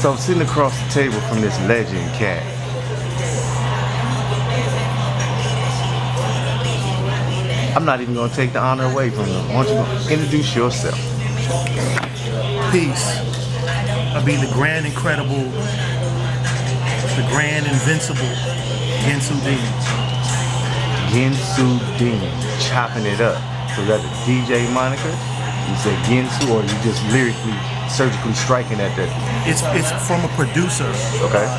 So I'm sitting across the table from this legend cat. I'm not even gonna take the honor away from him. Why don't you introduce yourself? Peace. I'll be the grand, incredible, the grand, invincible Gensu Dean. Gensu Dean, chopping it up. So that's a DJ moniker. You said Gensu, or you just lyrically, surgically striking at that? It's from a producer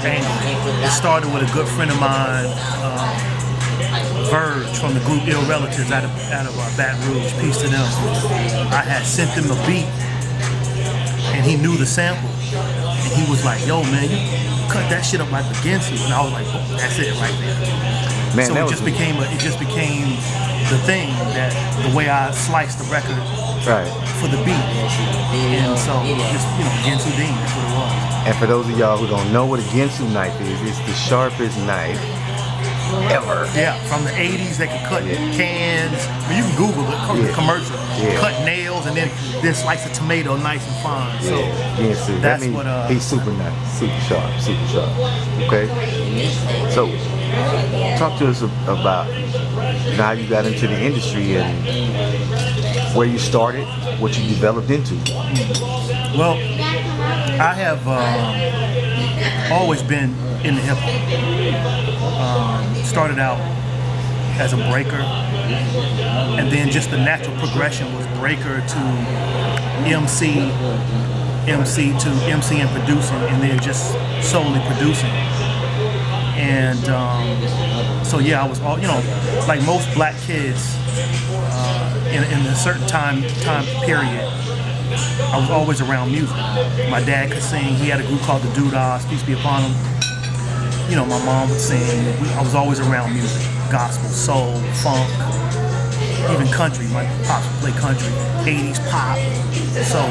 angle. It started with a good friend of mine, Verge, from the group Ill Relatives out of Baton Rouge. Peace to them. I had sent him a beat, and he knew the sample, and he was like, "Yo, man, you cut that shit up like the Gensu," and I was like, "Oh, that's it right there." Man, so it just became the thing that the way I sliced the record for the beat, and so just Gensu Dean, that's what it was. And for those of y'all who don't know what a Gensu knife is, it's the sharpest knife ever. Yeah, from the 80s they could cut cans. I mean, you can Google it, the commercial. Cut nails and then slice a tomato nice and fine. So Gensu. that's that means what he's super nice, super sharp. Okay. So talk to us about how you got into the industry and where you started, what you developed into. Well, I have always been in the hip hop. Started out as a breaker, and then just the natural progression was breaker to MC to MC and producing, and then just solely producing. And so yeah, I was all, like most black kids in a certain time period, I was always around music. My dad could sing. He had a group called the Doodads, peace be upon him. My mom would sing. I was always around music. Gospel, soul, funk, even country. My pops would play country, 80s pop. So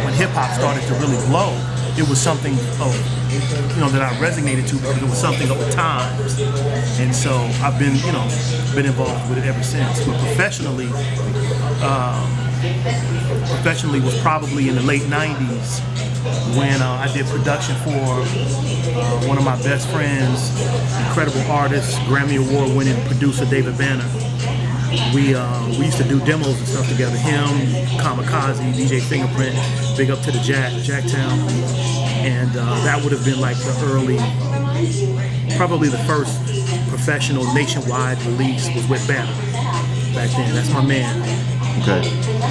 when hip hop started to really blow, it was something that I resonated to because it was something of the times. And so I've been involved with it ever since. But professionally was probably in the late 90s when I did production for one of my best friends, incredible artist, Grammy Award winning producer David Banner. We used to do demos and stuff together. Him, Kamikaze, DJ Fingerprint, big up to the Jacktown. And that would have been like the probably the first professional nationwide release was with Banner back then. That's my man. Okay.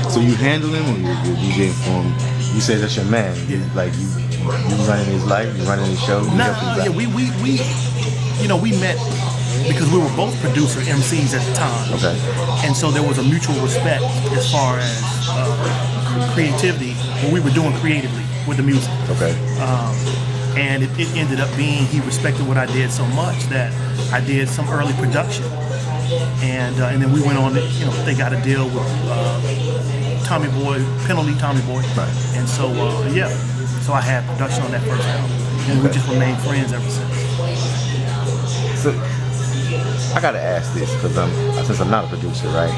So you handle him or you're DJing for him? You say that's your man. Yeah. You running his life, you running his show? We met because we were both producer MCs at the time. Okay. And so there was a mutual respect as far as creativity, what we were doing creatively with the music. Okay. And it ended up being he respected what I did so much that I did some early production. And then we went on, they got a deal with Tommy Boy, Penalty Tommy Boy. Right. And so, so I had production on that first album. And we just remained friends ever since. So, I gotta ask this, because since I'm not a producer, right?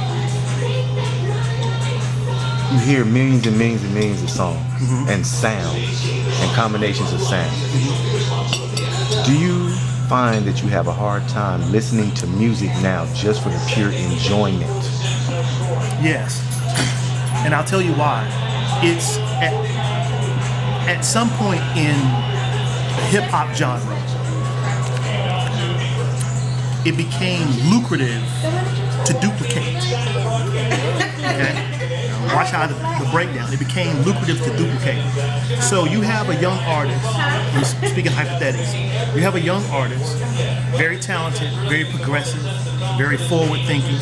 You hear millions and millions and millions of songs and sounds and combinations of sounds. Do you find that you have a hard time listening to music now just for the pure enjoyment? Yes, and I'll tell you why. It's at some point in the hip hop genre, it became lucrative to duplicate. Okay? Watch how the breakdown. It became lucrative to duplicate. So you have a young artist, I'm speaking hypothetics, you have a young artist, very talented, very progressive, very forward-thinking,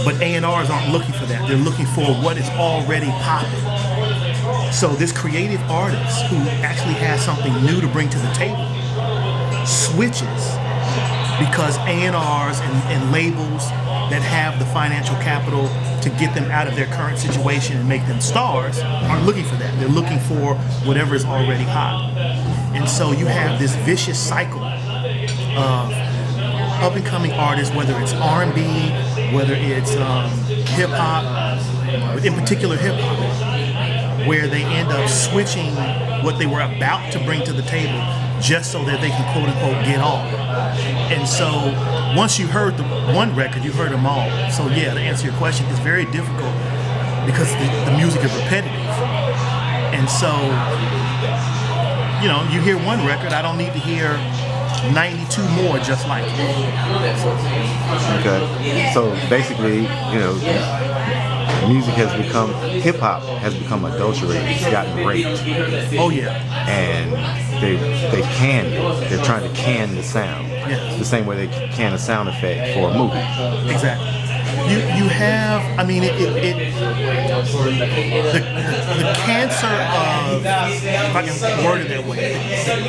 but A&Rs aren't looking for that. They're looking for what is already popping. So this creative artist who actually has something new to bring to the table switches because A&Rs and labels that have the financial capital to get them out of their current situation and make them stars aren't looking for that. They're looking for whatever is already hot. And so you have this vicious cycle of up-and-coming artists, whether it's R&B, whether it's hip-hop, but in particular hip-hop, where they end up switching what they were about to bring to the table just so that they can quote unquote get on. And so once you heard the one record, you heard them all. So yeah, to answer your question, it's very difficult because the music is repetitive. And so, you know, you hear one record, I don't need to hear 92 more just like it. Okay. So basically, you know, music has become, hip hop has become adulterated. It's gotten raped. Oh yeah. And they canned it. They're trying to can the sound. Yes. The same way they can a sound effect for a movie. Exactly. You have, I mean, the cancer of, if I can word it that way,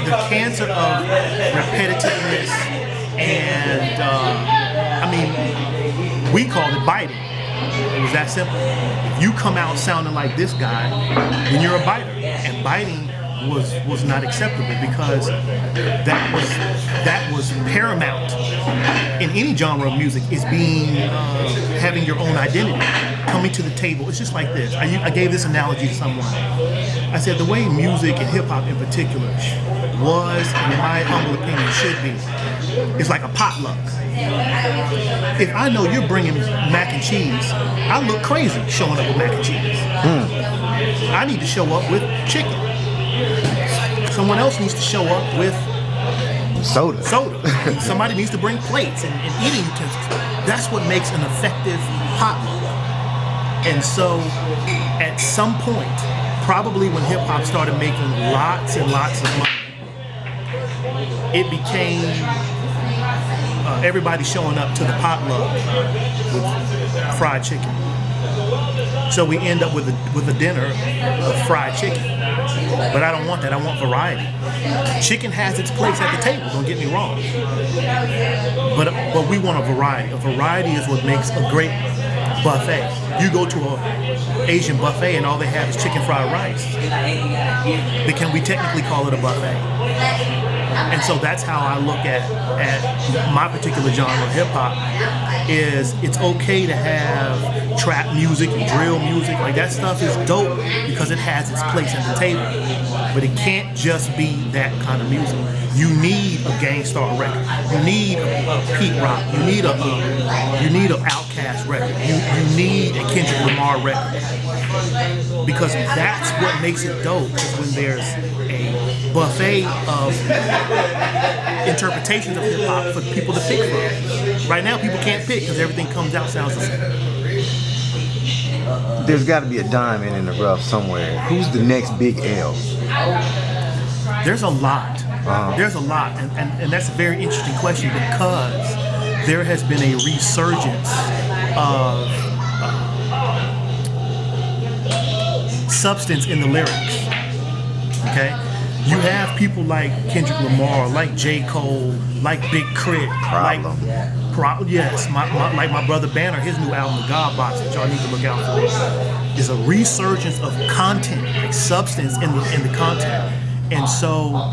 the cancer of repetitiveness and, I mean, we called it biting. It was that simple. If you come out sounding like this guy, then you're a biter. And biting was not acceptable because that was paramount in any genre of music, is being having your own identity, coming to the table. It's just like this. I gave this analogy to someone. I said the way music and hip hop in particular was, and in my humble opinion should be, it's like a potluck. If I know you're bringing mac and cheese, I look crazy showing up with mac and cheese. I need to show up with chicken. Someone else needs to show up with soda. Somebody needs to bring plates and eating utensils. That's what makes an effective potluck. And so, at some point, probably when hip hop started making lots and lots of money, it became everybody showing up to the potluck with fried chicken. So we end up with a dinner of fried chicken. But I don't want that. I want variety. Chicken has its place at the table, don't get me wrong. But we want a variety. A variety is what makes a great buffet. You go to an Asian buffet and all they have is chicken fried rice. But can we technically call it a buffet? And so that's how I look at my particular genre, hip hop, is it's okay to have trap music and drill music. Like that stuff is dope because it has its place at the table. But it can't just be that kind of music. You need a Gang Starr record. You need a Pete Rock. You need an Outkast record. You need a Kendrick Lamar record. Because that's what makes it dope, is when there's a buffet of interpretations of hip hop for people to pick from. Right now, people can't pick because everything comes out sounds the same. There's got to be a diamond in the rough somewhere. Who's the next big L? There's a lot. There's a lot, and that's a very interesting question because there has been a resurgence of substance in the lyrics. Okay? You have people like Kendrick Lamar, like J. Cole, like Big Crit, Problem. Yes, like my brother Banner, his new album, The God Box, that y'all need to look out for, is a resurgence of content, like substance in the content. And so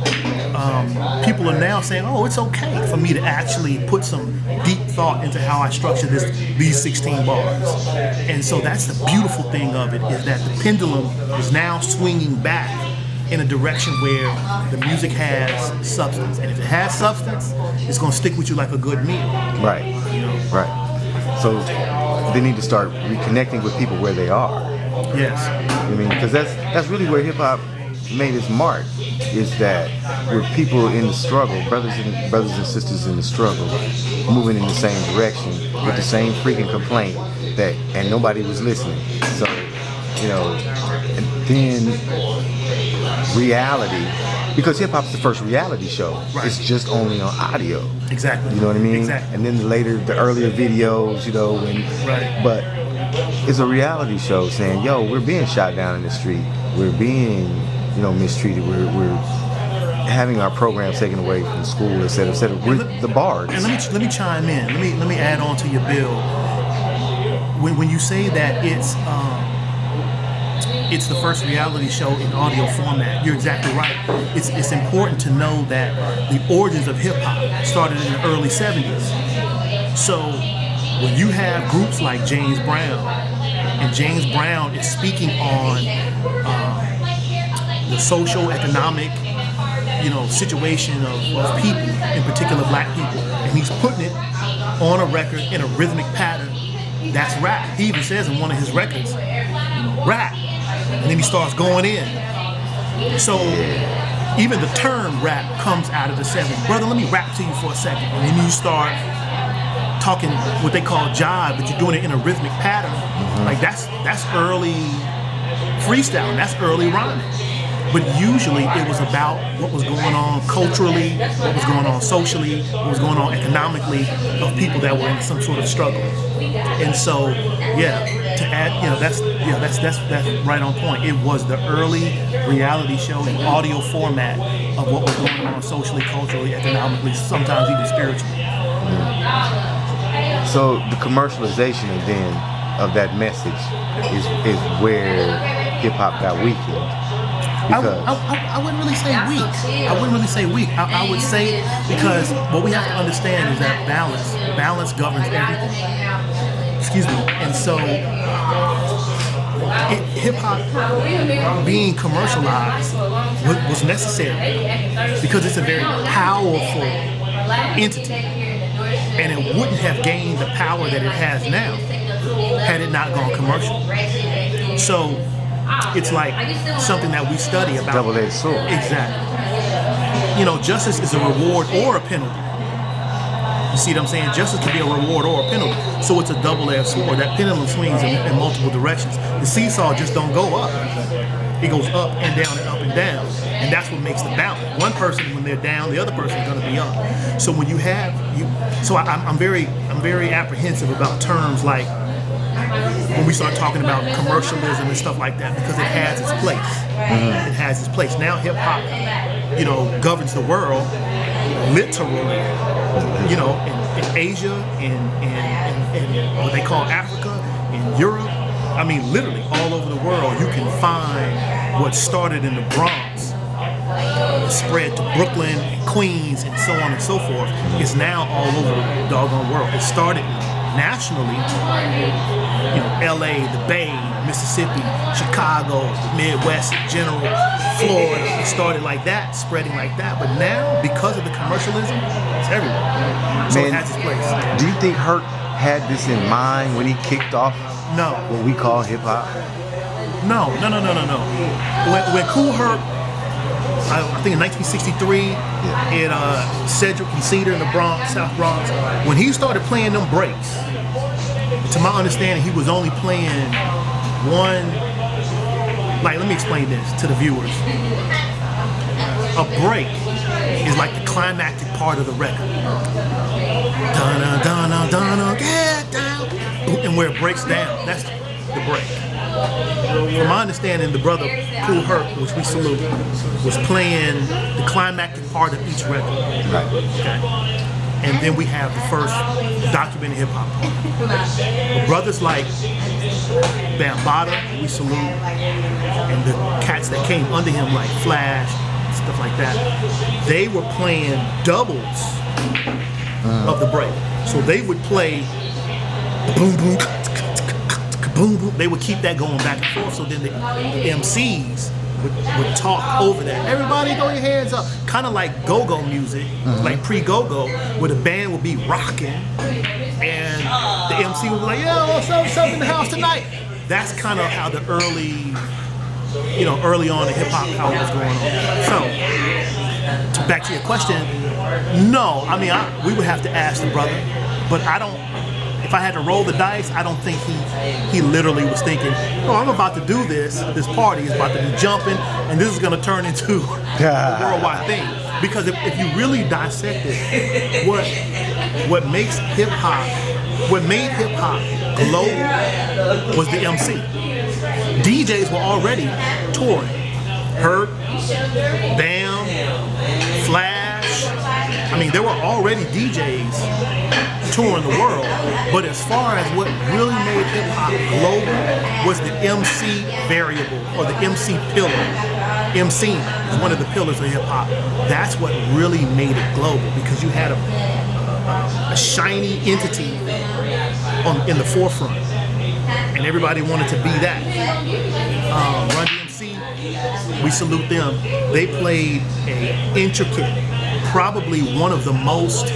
people are now saying, oh, it's okay for me to actually put some deep thought into how I structure these 16 bars. And so that's the beautiful thing of it, is that the pendulum is now swinging back in a direction where the music has substance. And if it has substance, it's going to stick with you like a good meal. Right. You know? Right. So they need to start reconnecting with people where they are. Yes. I mean, because that's really where hip hop made its mark, is that we're people in the struggle, brothers and sisters in the struggle, moving in the same direction with the same freaking complaint and nobody was listening. So, you know, and then reality, because hip hop's the first reality show. Right. It's just only on audio. Exactly. You know what I mean? Exactly. And then the earlier videos, you know, Right. But it's a reality show saying, yo, we're being shot down in the street. We're being, you know, mistreated. We're having our programs taken away from school, et cetera. We're the bards. And let me chime in. Let me add on to your bill. When you say that it's the first reality show in audio format, you're exactly right. It's important to know that the origins of hip hop started in the early 70s. So when you have groups like James Brown, and James Brown is speaking on the social, economic, situation of people, in particular black people, and he's putting it on a record in a rhythmic pattern. That's rap. He even says in one of his records, rap, and then he starts going in. So even the term rap comes out of the 70s. Brother, let me rap to you for a second, and then you start talking what they call jive, but you're doing it in a rhythmic pattern. Like that's early freestyle, that's early rhyming. But usually it was about what was going on culturally, what was going on socially, what was going on economically of people that were in some sort of struggle. And so, to add, that's right on point. It was the early reality show and audio format of what was going on socially, culturally, economically, sometimes even spiritually. So the commercialization then of that message is where hip hop got weakened. I wouldn't really say weak. I would say because what we have to understand is that balance governs everything. Excuse me. And so hip hop being commercialized was necessary because it's a very powerful entity, and it wouldn't have gained the power that it has now had it not gone commercial. So it's like something that we study about. Double-edged sword. Exactly. Justice is a reward or a penalty. You see what I'm saying? Justice can be a reward or a penalty. So it's a double-edged sword. That pendulum swings in multiple directions. The seesaw just don't go up. It goes up and down and up and down. And that's what makes the balance. One person, when they're down, the other person is going to be up. So when I'm very apprehensive about terms like when we start talking about commercialism and stuff like that, because it has its place. It has its place. Now hip hop, governs the world, literally, in Asia, in what they call Africa, in Europe. I mean, literally all over the world, you can find what started in the Bronx, spread to Brooklyn, Queens, and so on and so forth. It's now all over the doggone world. It started nationally, LA, the Bay, Mississippi, Chicago, the Midwest in general, Florida. It started like that, spreading like that. But now, because of the commercialism, it's everywhere. So it has its place. Do you think Hurt had this in mind when he kicked off No. what we call hip hop? No. When Kool Herc, I think in 1963, in Cedric and Cedar in the Bronx, South Bronx, when he started playing them breaks, to my understanding, he was only playing one. Like, let me explain this to the viewers. A break is like the climactic part of the record. Donna, Donna, Donna, get down. And where it breaks down, that's the break. From my understanding, the brother Kool Herc, which we salute, was playing the climactic part of each record. Right. Okay. And then we have the first documented hip hop. The brothers like Bambaataa, we salute, and the cats that came under him like Flash, stuff like that, they were playing doubles of the break. So they would play boom boom boom boom. They would keep that going back and forth. So then the MCs would talk over that. Everybody throw your hands up. Kind of like go-go music, like pre-go-go, where the band would be rocking and the MC would be like, yo, what's up in the house tonight? That's kind of how the early on in hip-hop, how it was going on. So, back to your question, no, I mean, we would have to ask the brother, but if I had to roll the dice, I don't think he literally was thinking, oh, I'm about to do this party is about to be jumping, and this is going to turn into a worldwide thing. Because if you really dissect it, what made hip-hop global was the MC. DJs were already touring. Hurt, Bam, Flash. I mean, there were already DJs touring the world, but as far as what really made hip-hop global was the MC variable, or the MC pillar. MCing is one of the pillars of hip-hop. That's what really made it global, because you had a shiny entity in the forefront, and everybody wanted to be that. Run DMC we salute them. They played a intricate, probably one of the most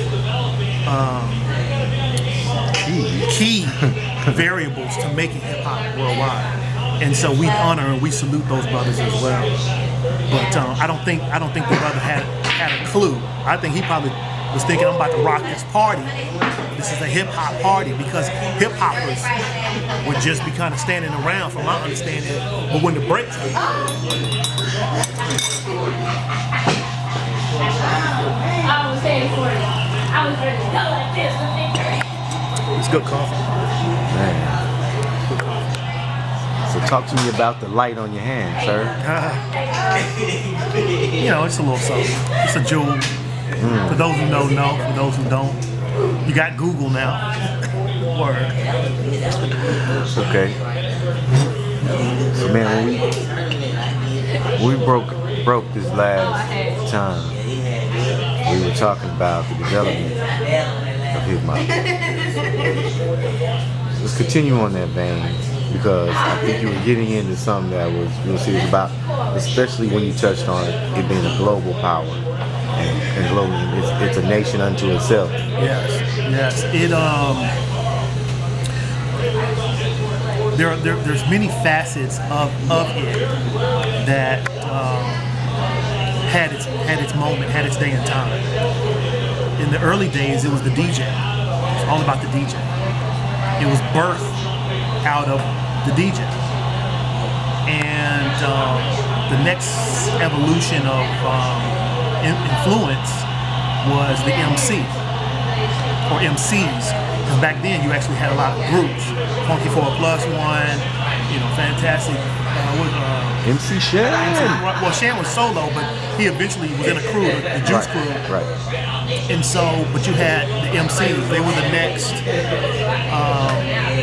key variables to making hip hop worldwide. And so we honor and we salute those brothers as well. But I don't think the brother had a clue. I think he probably was thinking, I'm about to rock this party. This is a hip hop party, because hip hoppers would just be kind of standing around, from my understanding. But when the breaks hit, I was saying for it. I was ready to go like this for victory. it's good coffee. Man. So talk to me about the light on your hand, sir. You know, it's a little something. It's a jewel. For those who know. For those who don't, you got Google now. Word. Okay. So man, when we broke this last time, we were talking about the development of hip hop. Let's continue on that vein, because I think you were getting into something that was real serious about, especially when you touched on it being a global power and globally, it's a nation unto itself. Yes. It there's many facets of it that had its moment, had its day and time. In the early days, it was the DJ. It was all about the DJ. It was birthed out of the DJ. And the next evolution of influence was the MC or MCs. Because back then you actually had a lot of groups. Funky 4 Plus One, Fantastic. MC Shan? Well, Shan was solo, but he eventually was in a crew, the Juice Crew. Right. And so, but you had the MCs. They were the next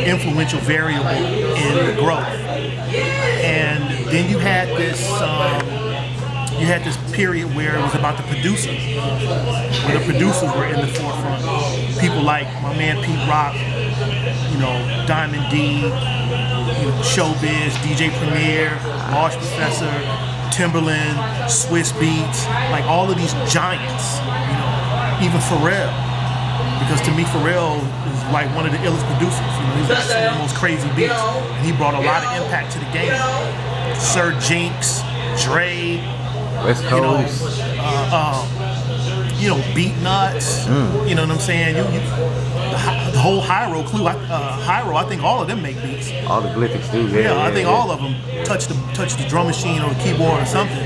influential variable in the growth. And then you had this period where it was about the producers, where the producers were in the forefront. People like my man Pete Rock, Diamond D, Showbiz, DJ Premier, Large Professor, Timberland, Swiss Beats, like all of these giants, even Pharrell. Because to me, Pharrell is like one of the illest producers. He's got some of the most crazy beats, and he brought a lot of impact to the game. Sir Jinx, Dre, West Coast. Beat Nuts. You know what I'm saying? The whole Hyro crew. Hyro, I think all of them make beats. All the Glyphics do. Yeah, I think all of them touch the drum machine or the keyboard or something.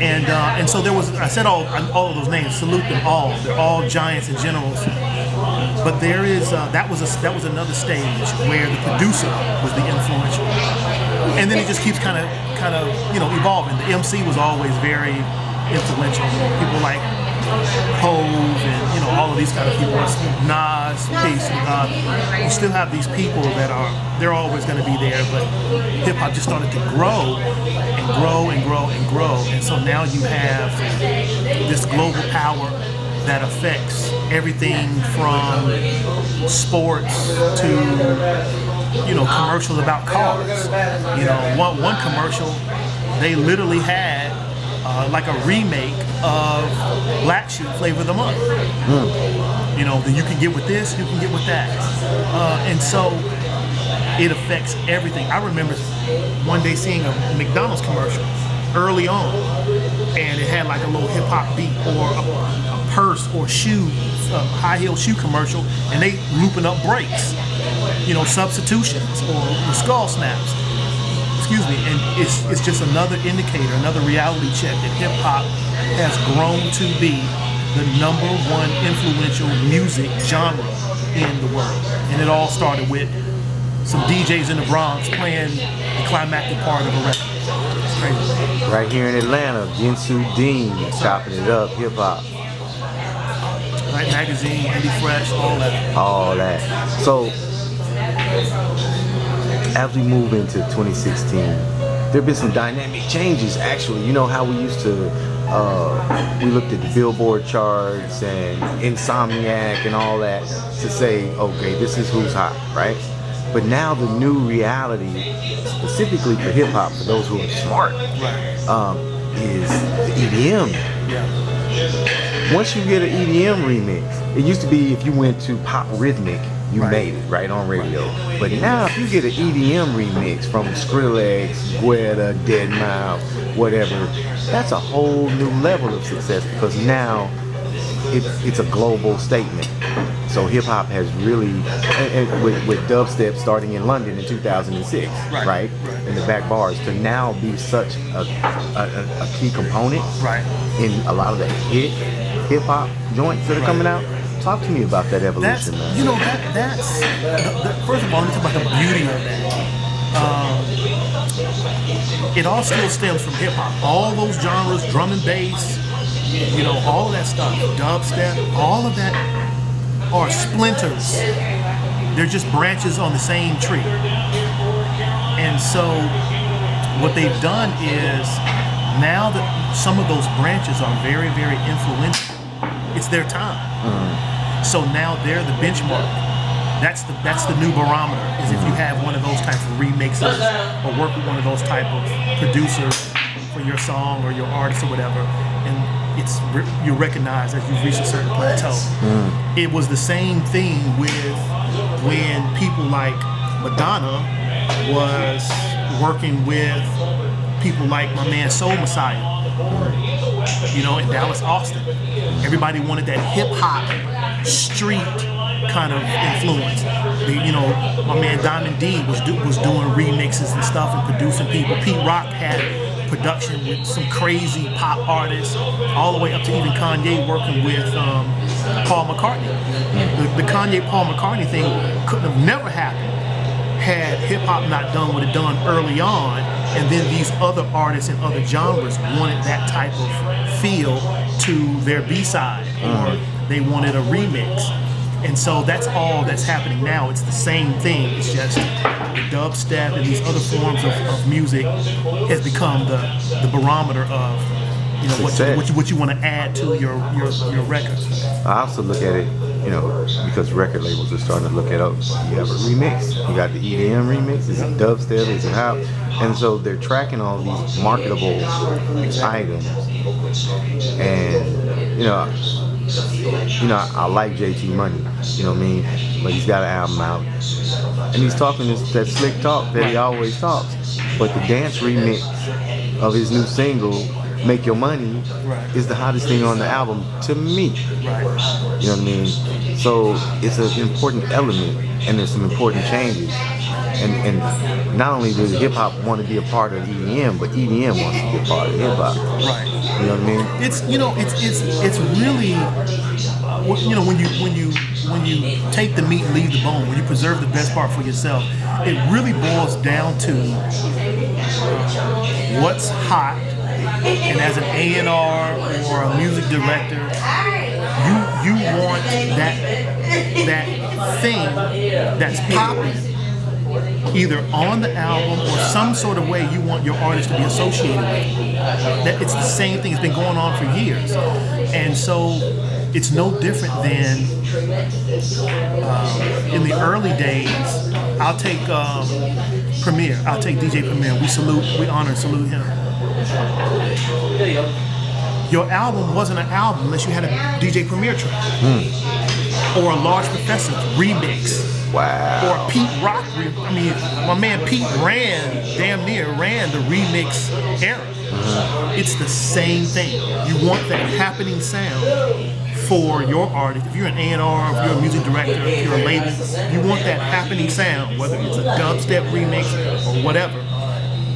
And so there was. I said all of those names. Salute them all. They're all giants and generals. But there is that was another stage where the producer was the influential, and then it just keeps kind of evolving. The MC was always very influential. People like Hove and all of these kind of people. Nas, peace. You still have these people that they're always going to be there, but hip hop just started to grow and grow and grow and grow, and so now you have this global power that affects everything from sports to commercials about cars. One commercial, they literally had like a remake of Black Sheep Flavor of the Month. Then you can get with this, you can get with that, and so it affects everything. I remember one day seeing a McDonald's commercial early on, and it had like a little hip hop beat or a purse or shoe, high heel shoe commercial, and they looping up breaks, substitutions or skull snaps. Excuse me, and it's just another indicator, another reality check that hip hop has grown to be the #1 influential music genre in the world, and it all started with some DJs in the Bronx playing the climactic part of a record. It's crazy. Right here in Atlanta, Gensu Dean chopping it up, hip hop. Right, Magazine, Indie Fresh, all that. All that. So, as we move into 2016, there have been some dynamic changes actually. You know how we used to, we looked at the Billboard charts and Insomniac and all that to say, okay, this is who's hot, right? But now the new reality, specifically for hip hop, for those who are smart, is the EDM. Yeah. Once you get an EDM remix, it used to be if you went to pop rhythmic, you Right. made it right on radio. But now if you get an EDM remix from Skrillex, Guetta, Deadmau5, whatever, that's a whole new level of success because now it's a global statement. So hip hop has really, and with dubstep starting in London in 2006, right? In the back bars, to now be such a key component in a lot of the hip hop joints that are coming out. Talk to me about that evolution, man. You know, that's first of all, let me talk about the beauty of that. It all still stems from hip hop. All those genres, drum and bass, you know, all of that stuff, dubstep, all of that are splinters. They're just branches on the same tree. And so what they've done is now that some of those branches are very, very influential, it's their time. So now they're the benchmark. That's the new barometer, is if you have one of those types of remixes or work with one of those type of producers for your song or your artist or whatever, and you're recognized as you've reached a certain plateau. It was the same thing with when people like Madonna was working with people like my man Soul Messiah, you know, in Dallas, Austin. Everybody wanted that hip hop street kind of influence. You know, my man Diamond D was doing remixes and stuff and producing people. Pete Rock had production with some crazy pop artists, all the way up to even Kanye working with Paul McCartney. The Kanye Paul McCartney thing couldn't have never happened had hip hop not done what it done early on, and then these other artists and other genres wanted that type of feel to their B-side, or they wanted a remix. And so that's all that's happening now. It's the same thing. It's just the dubstep and these other forms of music has become the barometer of, you know, what you want to add to your record. I also look at it, you know, because record labels are starting to look at, oh, you have a remix. You got the EDM remix, it's a dubstep, it's a house. And so they're tracking all these marketable items. And, you know, I like JT Money, you know what I mean? But he's got an album out. And he's talking that slick talk that he always talks. But the dance remix of his new single, Make Your Money, is the hottest thing on the album to me. You know what I mean? So it's an important element, and there's some important changes. And not only does hip hop want to be a part of EDM, but EDM wants to be a part of hip hop. You know what I mean? It's really, you know, when you take the meat and leave the bone, when you preserve the best part for yourself, it really boils down to what's hot. And as an A&R or a music director, you want that thing that's popping either on the album or some sort of way you want your artist to be associated with. That it's the same thing. It's been going on for years, and so it's no different than in the early days. I'll take Premier. I'll take DJ Premier. We honor and salute him. Your album wasn't an album unless you had a DJ Premier track or a Large Professor remix. Wow. Or Pete Rock. I mean, my man Pete damn near ran the remix era. It's the same thing. You want that happening sound for your artist. If you're an A&R, if you're a music director, if you're a label, you want that happening sound, whether it's a dubstep remix or whatever.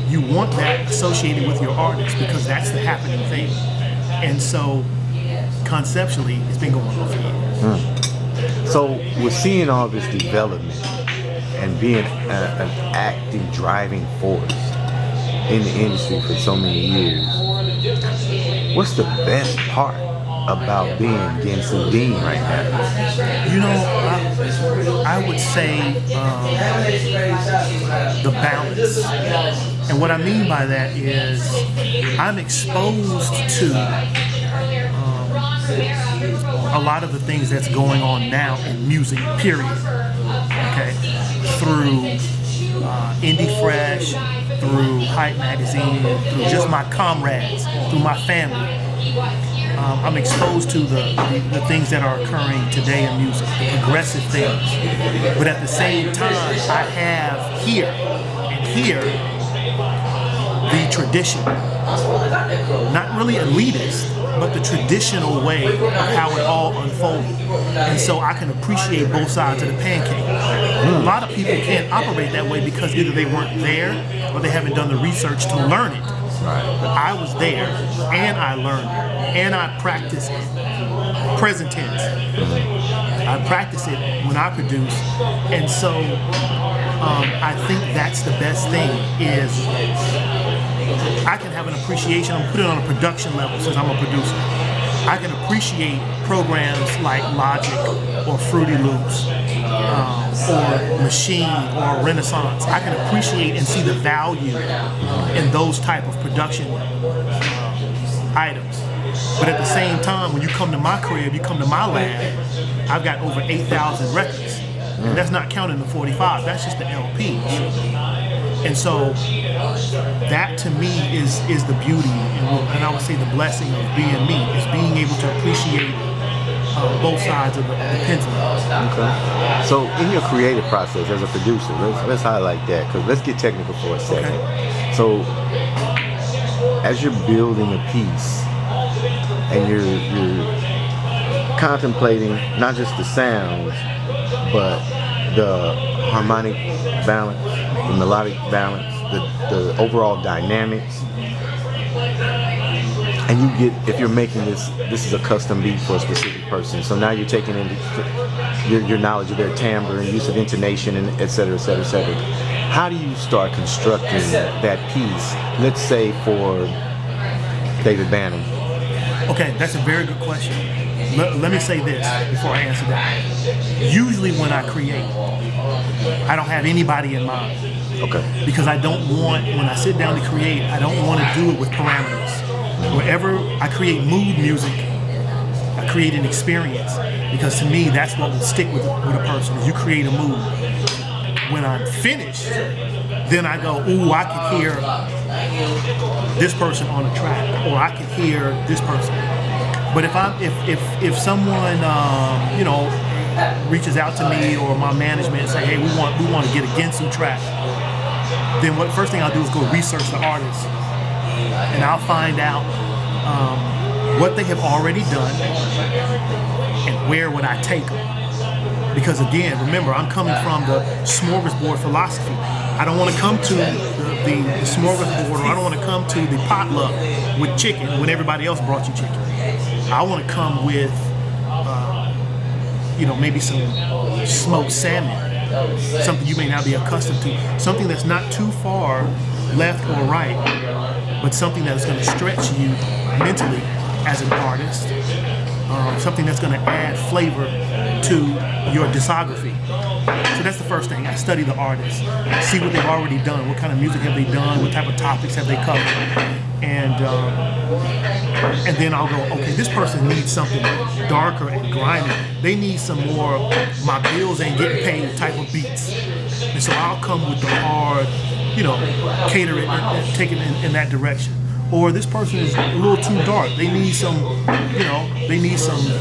You want that associated with your artist because that's the happening thing. And so, conceptually, it's been going on for years. So, we're seeing all this development and being an active driving force in the industry for so many years. What's the best part about being Gensu Dean right now? You know, I would say the balance. And what I mean by that is I'm exposed to a lot of the things that's going on now in music, period. Okay? through Indie Fresh, through Hype Magazine, through just my comrades, through my family. I'm exposed to the things that are occurring today in music, the progressive things. But at the same time, I have here and here the tradition, not really elitist, but the traditional way of how it all unfolded. And so I can appreciate both sides of the pancake. A lot of people can't operate that way because either they weren't there or they haven't done the research to learn it. But I was there, and I learned it, and I practiced it. Present tense. I practice it when I produce, and so I think that's the best thing is I can have an appreciation. I'm putting it on a production level since I'm a producer. I can appreciate programs like Logic or Fruity Loops or Machine or Renaissance. I can appreciate and see the value in those type of production items. But at the same time, when you come to my crib, you come to my lab, I've got over 8,000 records. And that's not counting the 45, that's just the LPs. And so that to me is the beauty and I would say the blessing of being me, is being able to appreciate both sides of the pendulum. Okay. So in your creative process as a producer, let's highlight that, because let's get technical for a second. Okay. So as you're building a piece and you're contemplating not just the sounds, but the harmonic balance, the melodic balance, the overall dynamics, and you get, if you're making this is a custom beat for a specific person, so now you're taking into your knowledge of their timbre and use of intonation and et cetera, et cetera, et cetera. How do you start constructing that piece, let's say for David Bannon? Okay, that's a very good question. Let me say this before I answer that. Usually when I create, I don't have anybody in mind. Okay. Because I don't want, when I sit down to create, I don't want to do it with parameters. Wherever I create mood music, I create an experience. Because to me, that's what will stick with a person, is you create a mood. When I'm finished, then I go, ooh, I could hear this person on a track, or I could hear this person. But if someone reaches out to me or my management and say, hey, we want to get a Gensu track, then what first thing I'll do is go research the artist, and I'll find out what they have already done and where would I take them. Because again, remember, I'm coming from the smorgasbord philosophy. I don't want to come to the smorgasbord, or I don't want to come to the potluck with chicken when everybody else brought you chicken. I want to come with, maybe some smoked salmon, something you may not be accustomed to, something that's not too far left or right, but something that's going to stretch you mentally as an artist, something that's going to add flavor to your discography. So that's the first thing. I study the artist, see what they've already done, what kind of music have they done, what type of topics have they covered, and then I'll go, okay, this person needs something darker and grimy. They need some more my bills ain't getting paid type of beats. And so I'll come with the hard, cater it and take it in that direction. Or this person is a little too dark. They need some,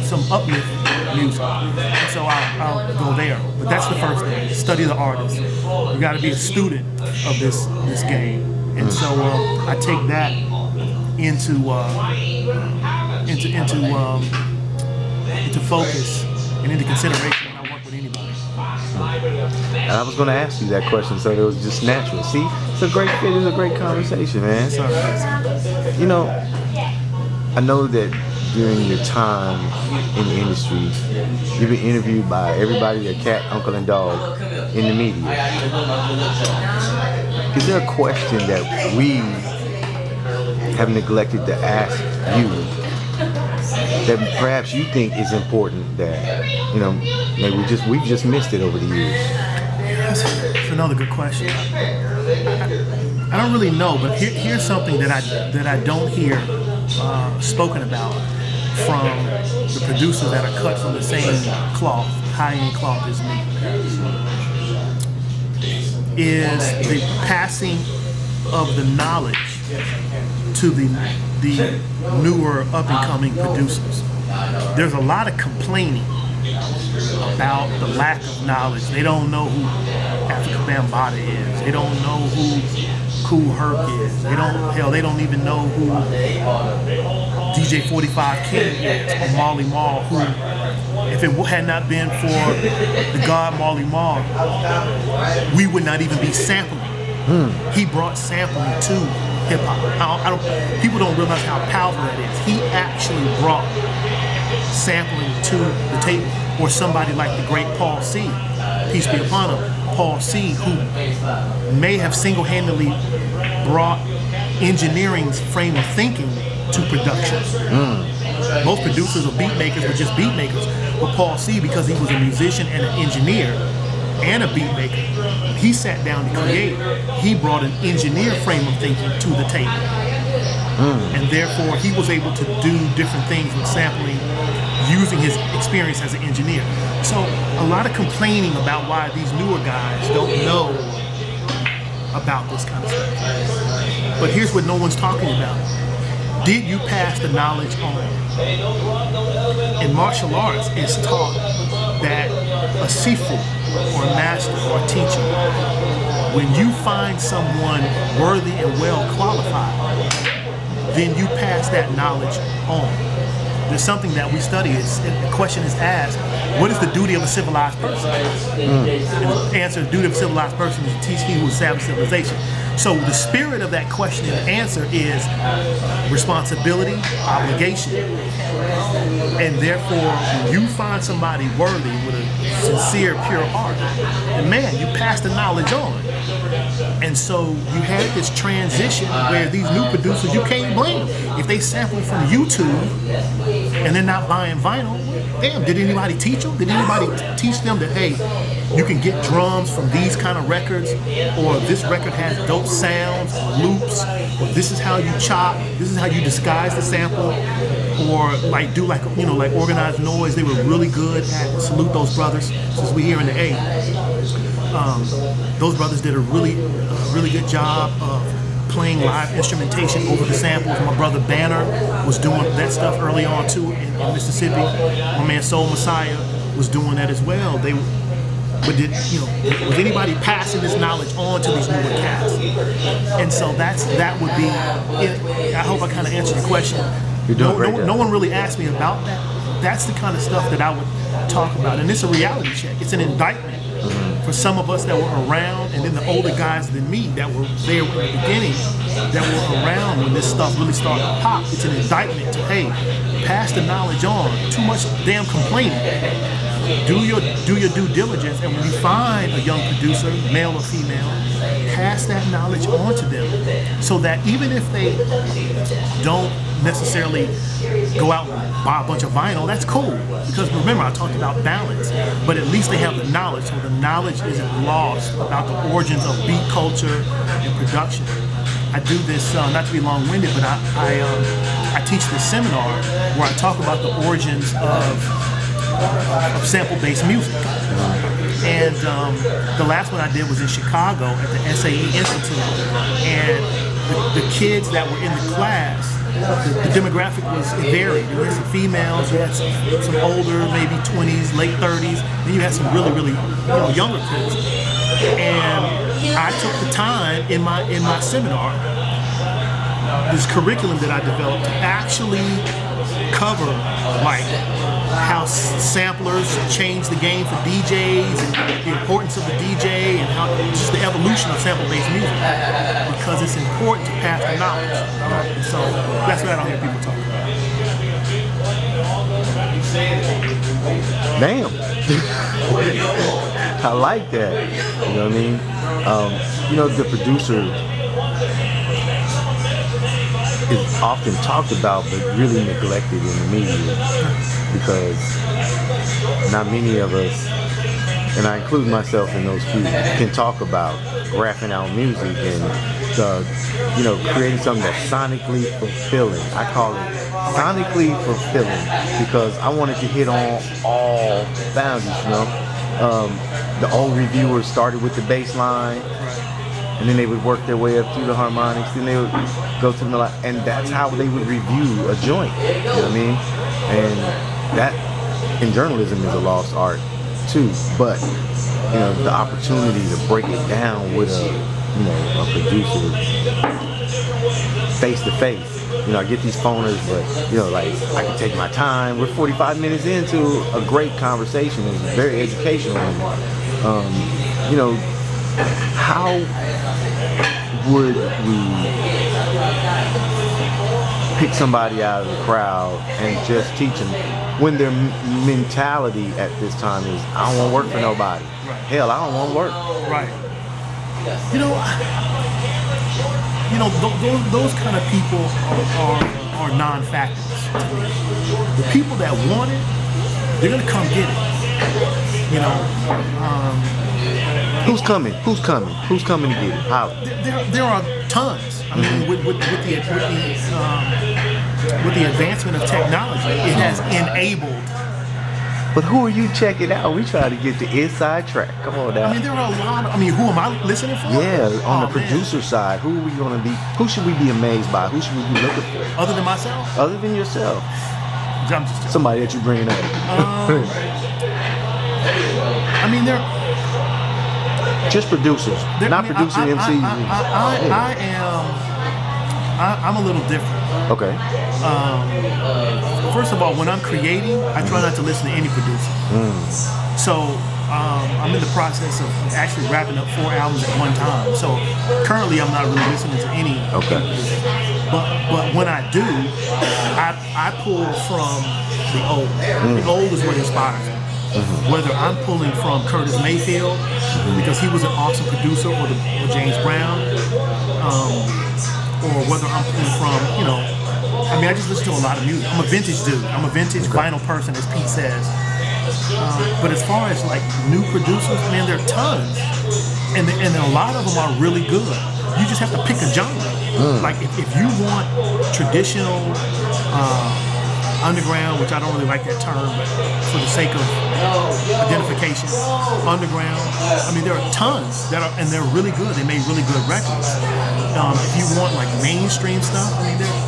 some uplift music. And so I'll go there. But that's the first thing. Study the artist. You got to be a student of this game. And so I take that into focus and into consideration when I work with anybody. And I was going to ask you that question, so it was just natural. See, it's a great fit. It's a great conversation, man. I know that during your time in the industry, you've been interviewed by everybody, their cat, uncle, and dog in the media. Is there a question that we have neglected to ask you that perhaps you think is important that, maybe we've just missed it over the years? That's another good question. I don't really know, but here's something that I don't hear spoken about from the producers that are cut from the same cloth, high-end cloth as me. is the passing of the knowledge to the newer up-and-coming producers. There's a lot of complaining about the lack of knowledge. They don't know who Afrika Bambaataa is. They don't know who Kool Herc is. They don't even know who DJ 45 King is, or Marley Marl, who, if it had not been for the god Marley Marl, we would not even be sampling. He brought sampling to hip hop. People don't realize how powerful that is. He actually brought sampling to the table. Or somebody like the great Paul C, peace be upon him, Paul C, who may have single-handedly brought engineering's frame of thinking to production. Most producers or beat makers were just beat makers, but Paul C, because he was a musician and an engineer and a beat maker, he sat down to create. He brought an engineer frame of thinking to the table. And therefore, he was able to do different things with sampling using his experience as an engineer. So a lot of complaining about why these newer guys don't know about this kind of stuff. But here's what no one's talking about. Did you pass the knowledge on? In martial arts, it's taught that a sifu, or a master, or a teacher, when you find someone worthy and well qualified, then you pass that knowledge on. There's something that we study. The question is asked, what is the duty of a civilized person? And the answer, the duty of a civilized person is to teach he who established civilization. So the spirit of that question and answer is responsibility, obligation. And therefore, when you find somebody worthy with a sincere, pure heart, and man, you pass the knowledge on. And so you had this transition where these new producers, you can't blame them. If they sample from YouTube and they're not buying vinyl, damn, did anybody teach them? Did anybody teach them that, hey, you can get drums from these kind of records, or this record has dope sounds, or loops, or this is how you chop, this is how you disguise the sample, or like do like organized noise. They were really good at, salute those brothers, since we here in the A. Those brothers did a really good job of playing live instrumentation over the samples. My brother Banner was doing that stuff early on too in Mississippi. My man Soul Messiah was doing that as well. Was anybody passing this knowledge on to these newer cats? And so that would be. I hope I kind of answered the question. No one really asked me about that. That's the kind of stuff that I would talk about, and it's a reality check. It's an indictment for some of us that were around, and then the older guys than me that were there at the beginning, that were around when this stuff really started to pop. It's an indictment to, hey, pass the knowledge on. Too much damn complaining. Do your due diligence, and when you find a young producer, male or female, pass that knowledge on to them, so that even if they don't necessarily go out and buy a bunch of vinyl, that's cool. Because remember, I talked about balance, but at least they have the knowledge, so the knowledge isn't lost about the origins of beat culture and production. I do this, not to be long-winded, but I teach this seminar where I talk about the origins of sample-based music. And the last one I did was in Chicago at the SAE Institute, and the kids that were in the class, the demographic was varied. You had some females, you had some older, maybe 20s, late 30s, then you had some really younger kids. And I took the time in my seminar, this curriculum that I developed, to actually cover like how samplers changed the game for DJs and the importance of the DJ and how just the evolution of sample-based music, because it's important to pass the knowledge. And so that's what I don't hear people talk about. Damn. I like that. You know what I mean? The producer is often talked about but really neglected in the media, because not many of us, and I include myself in those few, can talk about graphing out music and creating something that's sonically fulfilling. I call it sonically fulfilling because I wanted to hit on all boundaries, the old reviewers started with the bass line, and then they would work their way up through the harmonics, then they would go to the melodic, and that's how they would review a joint. You know what I mean? And that in journalism is a lost art too. But you know, the opportunity to break it down with a producer face to face. You know, I get these phoners, but you know, like I can take my time. We're 45 minutes into a great conversation. It's very educational. And, you know, how would we pick somebody out of the crowd and just teach them when their mentality at this time is, I don't want to work for nobody. Right. Hell, I don't want to work. Right. Those kind of people are non-factors to me. The people that want it, they're gonna come get it. You know. Who's coming? Who's coming? Who's coming to get it? How? There are tons. I mean, with the advancement of technology, it has enabled. But who are you checking out? We try to get the inside track. Come on now. I mean, there are a lot. Who am I listening for? Yeah, on the producer side, who are we gonna be? Who should we be amazed by? Who should we be looking for? Other than myself? Other than yourself? I'm just somebody that you bringing up. They're just producers, not producing MCs. I'm a little different. Okay. First of all, when I'm creating, I try not to listen to any producer. So I'm in the process of actually wrapping up 4 albums at one time. So currently, I'm not really listening to any. Okay. But when I do, I pull from the old. The old is what inspires me. Whether I'm pulling from Curtis Mayfield because he was an awesome producer, or James Brown, or whether I'm pulling from, I just listen to a lot of music. I'm a vintage dude. I'm a vintage vinyl person, as Pete says. But as far as like new producers, man, there are tons, and a lot of them are really good. You just have to pick a genre. Like if you want traditional underground, which I don't really like that term, but for the sake of identification, underground. There are tons that are, and they're really good. They made really good records. If you want like mainstream stuff, there are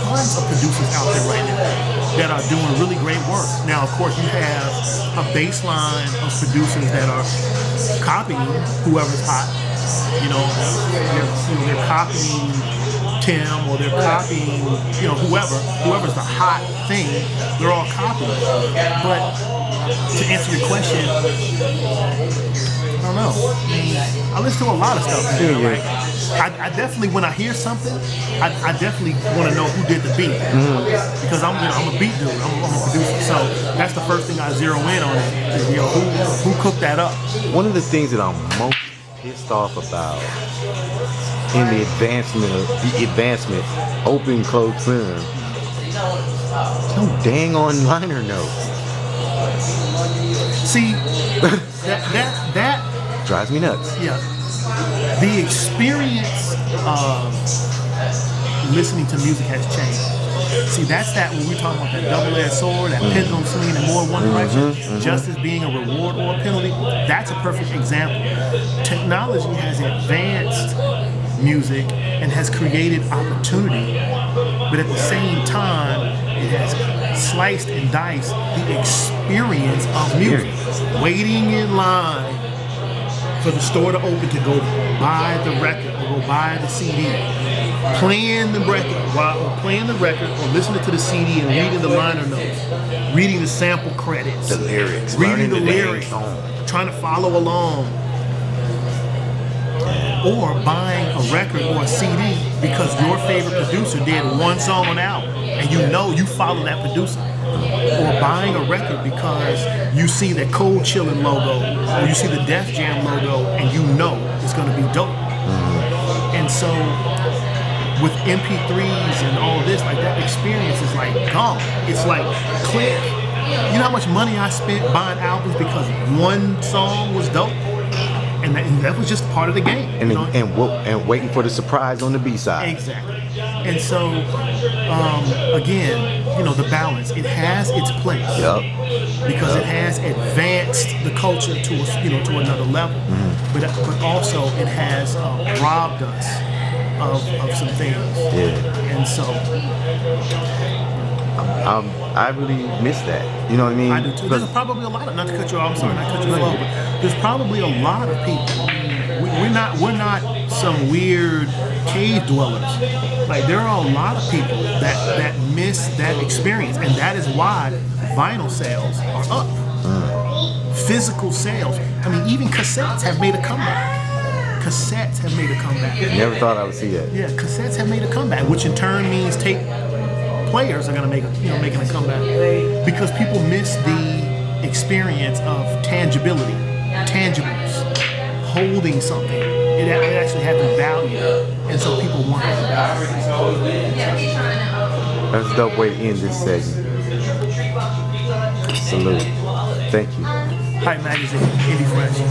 tons of producers out there right now that are doing really great work. Now, of course, you have a baseline of producers that are copying whoever's hot. They're copying Tim, or they're copying, whoever's the hot thing, they're all copying. But to answer your question, I don't know. I listen to a lot of stuff. I definitely, when I hear something, I definitely want to know who did the beat, because I'm a beat dude. I'm a producer, so that's the first thing I zero in on is who cooked that up. One of the things that I'm most pissed off about in the advancement, open, close, clear, no dang on liner notes. See, that drives me nuts. Yeah. The experience of listening to music has changed. See, that's that when we talk about that double-edged sword, that pendulum swinging in more one direction, justice being a reward or a penalty. That's a perfect example. Technology has advanced music and has created opportunity, but at the same time, it has sliced and diced the experience of music. Waiting in line for the store to open to go buy the record or go buy the CD. Playing the record or listening to the CD and reading the liner notes, reading the sample credits, the lyrics, reading the lyrics, trying to follow along, or buying a record or a CD because your favorite producer did one song on an album and you follow that producer, or buying a record because you see that Cold Chillin' logo or you see the Def Jam logo and it's going to be dope. And so with MP3s and all this, like that experience is like gone. It's like click. You know how much money I spent buying albums because one song was dope? and that was just part of the game. And you know? and waiting for the surprise on the B side. Exactly. And so, again, you know, the balance, it has its place. Yup. Because it has advanced the culture to to another level. But also it has robbed us of some things. Yeah. And so I really miss that. You know what I mean? I do too. There's probably a lot of, not to cut you off, I'm sorry, not to cut you off, but there's probably a lot of people. We're not some weird cave dwellers. Like, there are a lot of people that miss that experience, and that is why vinyl sales are up. Physical sales. I mean, even cassettes have made a comeback. Never thought I would see that. Yeah, cassettes have made a comeback, which in turn means tape players are gonna making a comeback, because people miss the experience of tangibility, tangibles, holding something. It actually having value, and so people want that value. That's a dope way to end this segment. Salute. Thank you. Hype Magazine, Indie Fresh.